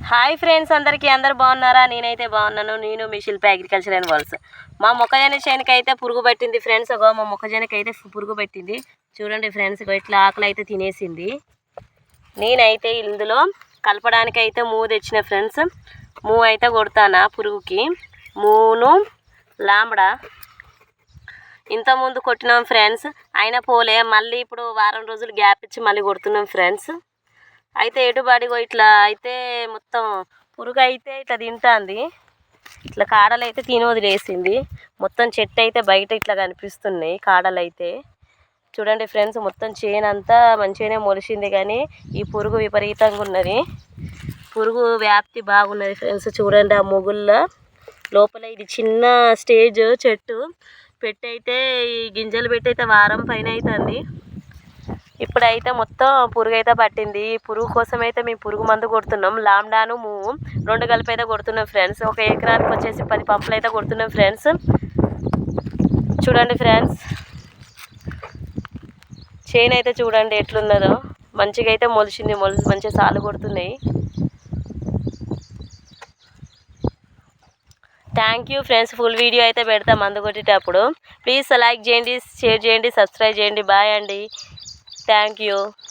Hi friends, అందరూ బాగున్నారా? నేనైతే బాగున్నాను. నేను మీ శిల్ప అగ్రికల్చర్ అండ్ వర్క్స్. మా మొక్కజొన్న చేనుకి అయితే పురుగు పట్టింది ఫ్రెండ్స్. మా మొక్కజొన్నకి అయితే పురుగు పట్టింది. చూడండి ఫ్రెండ్స్, ఇట్లా ఆకులు అయితే తినేసింది. నేనైతే ఇందులో కలపడానికి అయితే మూవ్ తెచ్చిన ఫ్రెండ్స్. మూవ్ అయితే కొడతానా పురుగుకి. మూను లాంబడా ఇంతకుముందు కొట్టినాం ఫ్రెండ్స్, అయినా పోలే. మళ్ళీ ఇప్పుడు వారం రోజులు గ్యాప్ ఇచ్చి మళ్ళీ కొడుతున్నాం ఫ్రెండ్స్. అయితే ఎటుబడిగో ఇట్లా అయితే మొత్తం పురుగు అయితే ఇట్లా తింటుంది. ఇట్లా కాడలు అయితే తిని వదిలేసింది. మొత్తం చెట్టు అయితే బయట ఇట్లా కనిపిస్తున్నాయి కాడలు అయితే. చూడండి ఫ్రెండ్స్, మొత్తం చేను అంతా మంచిగానే మొలిచింది, కానీ ఈ పురుగు విపరీతంగా ఉన్నది. పురుగు వ్యాప్తి బాగున్నది ఫ్రెండ్స్. చూడండి ఆ మొగుళ్ళ లోపల ఇది చిన్న స్టేజ్ చెట్టు పెట్టయితే ఈ గింజలు పెట్టి అయితే వారం పైన అవుతుంది. ఇప్పుడైతే మొత్తం పురుగు అయితే పట్టింది. ఈ పురుగు కోసం అయితే మేము పురుగు మందు కొడుతున్నాం. లాంబ్డాను మూవు 2 కలిపి అయితే కొడుతున్నాం ఫ్రెండ్స్. ఒక ఎకరానికి వచ్చేసి 10 పంపులు అయితే కొడుతున్నాం ఫ్రెండ్స్. చూడండి ఫ్రెండ్స్, చేను అయితే చూడండి ఎట్లున్నదో. మంచిగా అయితే మొలిచింది, మంచిగా సాలు కొడుతున్నాయి. Thank you friends. Full video అయితే పెడతాం మందు కొట్టేటప్పుడు. ప్లీజ్ లైక్ చేయండి, షేర్ చేయండి, సబ్స్క్రైబ్ చేయండి. బాయ్ అండి. Thank you.